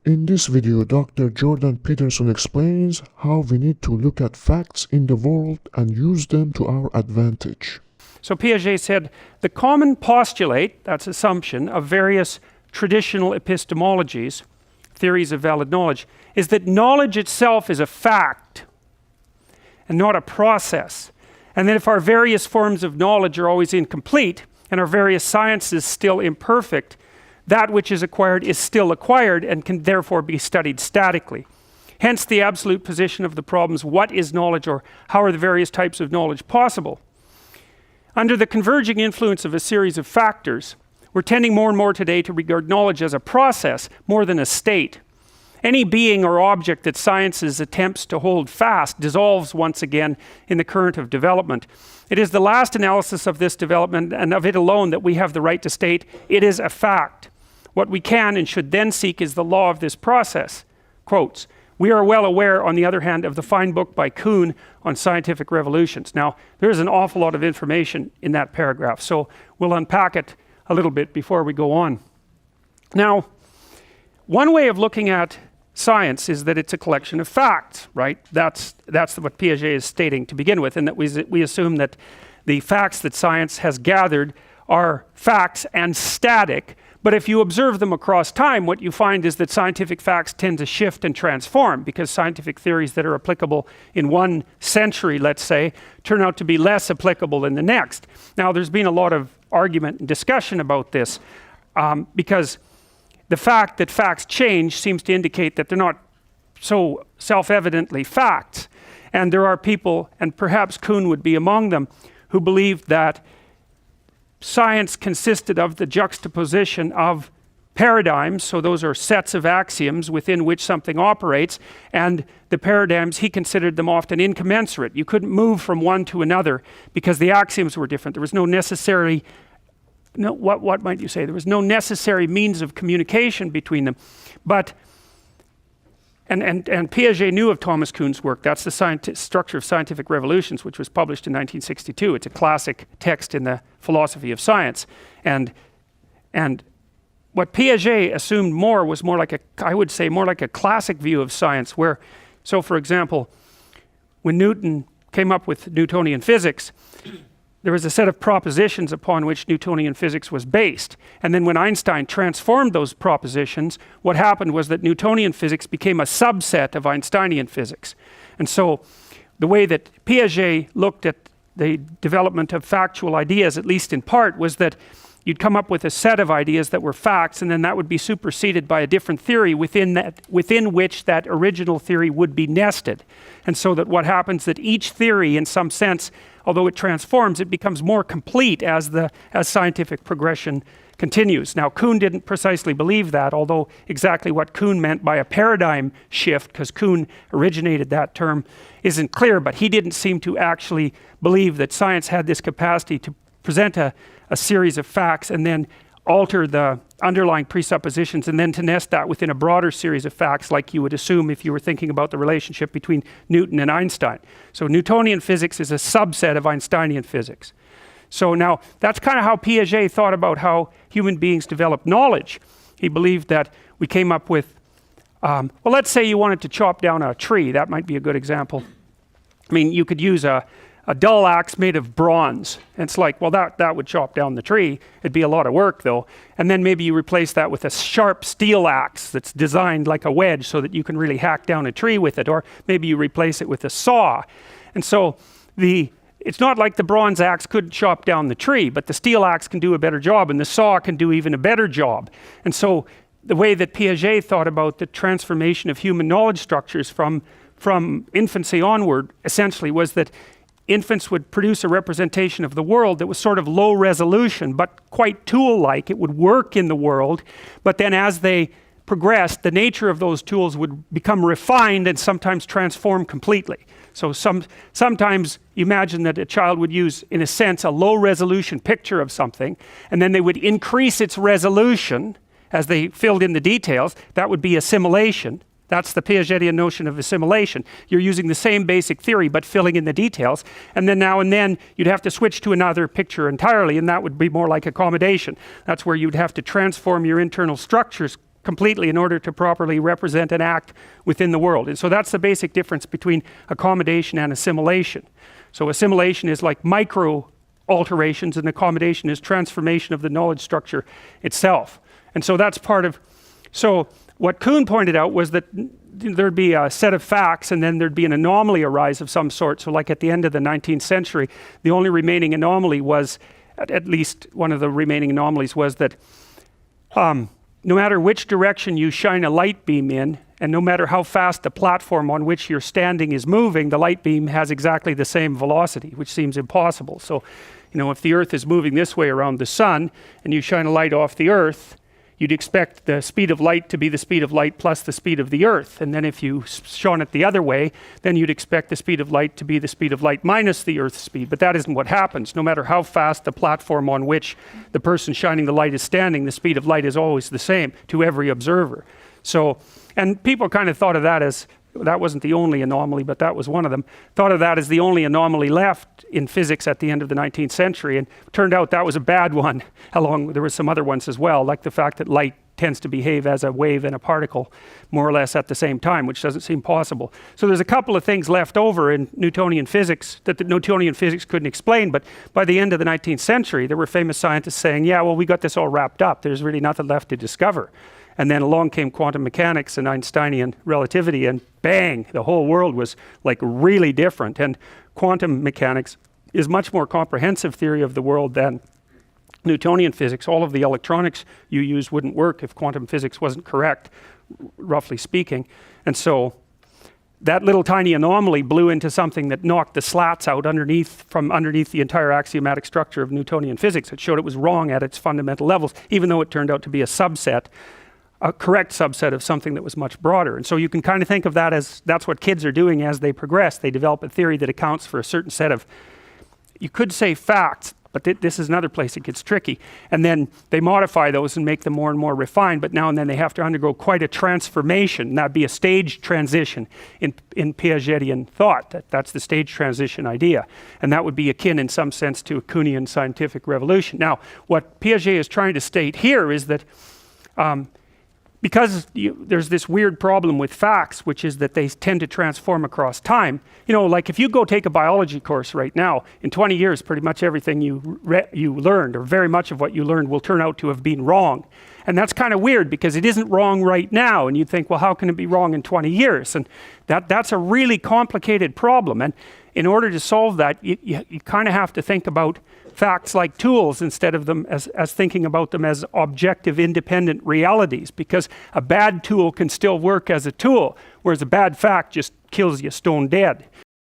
In this video, Dr. Jordan Peterson explains how we need to look at facts in the world and use them to our advantage. So Piaget said, the common postulate, that's assumption, of various traditional epistemologies, theories of valid knowledge, is that knowledge itself is a fact and not a process. And that if our various forms of knowledge are always incomplete and our various sciences still imperfect, that which is acquired is still acquired and can therefore be studied statically. Hence the absolute position of the problems, what is knowledge, or how are the various types of knowledge possible? Under the converging influence of a series of factors, we're tending more and more today to regard knowledge as a process more than a state. Any being or object that science's attempts to hold fast dissolves once again in the current of development. It is the last analysis of this development and of it alone that we have the right to state it is a fact. What we can and should then seek is the law of this process. Quotes, we are well aware, on the other hand, of the fine book by Kuhn on scientific revolutions. Now, there's an awful lot of information in that paragraph, so we'll unpack it a little bit before we go on. Now, one way of looking at science is that it's a collection of facts, right? That's what Piaget is stating to begin with, and that we assume that the facts that science has gathered are facts and static. But if you observe them across time, what you find is that scientific facts tend to shift and transform, because scientific theories that are applicable in one century, let's say, turn out to be less applicable in the next. Now, there's been a lot of argument and discussion about this, because the fact that facts change seems to indicate that they're not so self-evidently facts. And there are people, and perhaps Kuhn would be among them, who believe that science consisted of the juxtaposition of paradigms, so those are sets of axioms within which something operates, and the paradigms, he considered them often incommensurate. You couldn't move from one to another because the axioms were different. There was no necessary, what might you say? There was no necessary means of communication between them. But and Piaget knew of Thomas Kuhn's work. That's the Structure of Scientific Revolutions, which was published in 1962. It's a classic text in the philosophy of science. And what Piaget assumed was more like I would say more like a classic view of science, where, so for example, when Newton came up with Newtonian physics, there was a set of propositions upon which Newtonian physics was based. And then when Einstein transformed those propositions, what happened was that Newtonian physics became a subset of Einsteinian physics. And so the way that Piaget looked at the development of factual ideas, at least in part, was that you'd come up with a set of ideas that were facts, and then that would be superseded by a different theory within which that original theory would be nested. And so that what happens that each theory, in some sense, although it transforms, it becomes more complete as scientific progression continues. Now, Kuhn didn't precisely believe that, although exactly what Kuhn meant by a paradigm shift, because Kuhn originated that term, isn't clear, but he didn't seem to actually believe that science had this capacity to present a series of facts and then alter the underlying presuppositions and then to nest that within a broader series of facts, like you would assume if you were thinking about the relationship between Newton and Einstein. So Newtonian physics is a subset of Einsteinian physics. So now that's kind of how Piaget thought about how human beings develop knowledge. He believed that we came up with, well, let's say you wanted to chop down a tree. That might be a good example. I mean, you could use a dull axe made of bronze. And it's like, well, that would chop down the tree. It'd be a lot of work, though. And then maybe you replace that with a sharp steel axe that's designed like a wedge so that you can really hack down a tree with it. Or maybe you replace it with a saw. And so it's not like the bronze axe could chop down the tree, but the steel axe can do a better job, and the saw can do even a better job. And so the way that Piaget thought about the transformation of human knowledge structures from infancy onward, essentially, was that infants would produce a representation of the world that was sort of low resolution, but quite tool-like. It would work in the world, but then as they progressed, the nature of those tools would become refined and sometimes transform completely. So sometimes you imagine that a child would use, in a sense, a low-resolution picture of something, and then they would increase its resolution as they filled in the details. That would be assimilation. That's the Piagetian notion of assimilation. You're using the same basic theory, but filling in the details. And then now and then, you'd have to switch to another picture entirely, and that would be more like accommodation. That's where you'd have to transform your internal structures completely in order to properly represent and act within the world. And so that's the basic difference between accommodation and assimilation. So assimilation is like micro alterations, and accommodation is transformation of the knowledge structure itself. And so that's part of, so what Kuhn pointed out was that there'd be a set of facts and then there'd be an anomaly arise of some sort. So like at the end of the 19th century, the only remaining anomaly was, at least one of the remaining anomalies was that no matter which direction you shine a light beam in, and no matter how fast the platform on which you're standing is moving, the light beam has exactly the same velocity, which seems impossible. So, you know, if the Earth is moving this way around the sun, and you shine a light off the Earth, you'd expect the speed of light to be the speed of light plus the speed of the Earth. And then if you shone it the other way, then you'd expect the speed of light to be the speed of light minus the Earth's speed. But that isn't what happens. No matter how fast the platform on which the person shining the light is standing, the speed of light is always the same to every observer. So, and people kind of thought of that as, that wasn't the only anomaly, but that was one of them, thought of that as the only anomaly left in physics at the end of the 19th century, and turned out that was a bad one. There were some other ones as well, like the fact that light tends to behave as a wave and a particle more or less at the same time, which doesn't seem possible. So there's a couple of things left over in Newtonian physics that the Newtonian physics couldn't explain, but by the end of the 19th century, there were famous scientists saying, yeah, well, we got this all wrapped up. There's really nothing left to discover. And then along came quantum mechanics and Einsteinian relativity, and bang, the whole world was like really different. And quantum mechanics is much more comprehensive theory of the world than Newtonian physics. All of the electronics you use wouldn't work if quantum physics wasn't correct, roughly speaking. And so that little tiny anomaly blew into something that knocked the slats out from underneath the entire axiomatic structure of Newtonian physics. It showed it was wrong at its fundamental levels, even though it turned out to be a correct subset of something that was much broader. And so you can kind of think of that as, that's what kids are doing as they progress. They develop a theory that accounts for a certain set of, you could say facts, but this is another place it gets tricky. And then they modify those and make them more and more refined, but now and then they have to undergo quite a transformation. And that'd be a stage transition in Piagetian thought. That's the stage transition idea. And that would be akin in some sense to a Kuhnian scientific revolution. Now, what Piaget is trying to state here is that because there's this weird problem with facts, which is that they tend to transform across time. You know, like if you go take a biology course right now, in 20 years, pretty much everything you learned, or very much of what you learned, will turn out to have been wrong. And that's kind of weird because it isn't wrong right now. And you think, well, how can it be wrong in 20 years? And that's a really complicated problem. And in order to solve that, you kind of have to think about facts like tools instead of them as thinking about them as objective independent realities, because a bad tool can still work as a tool, whereas a bad fact just kills you stone dead.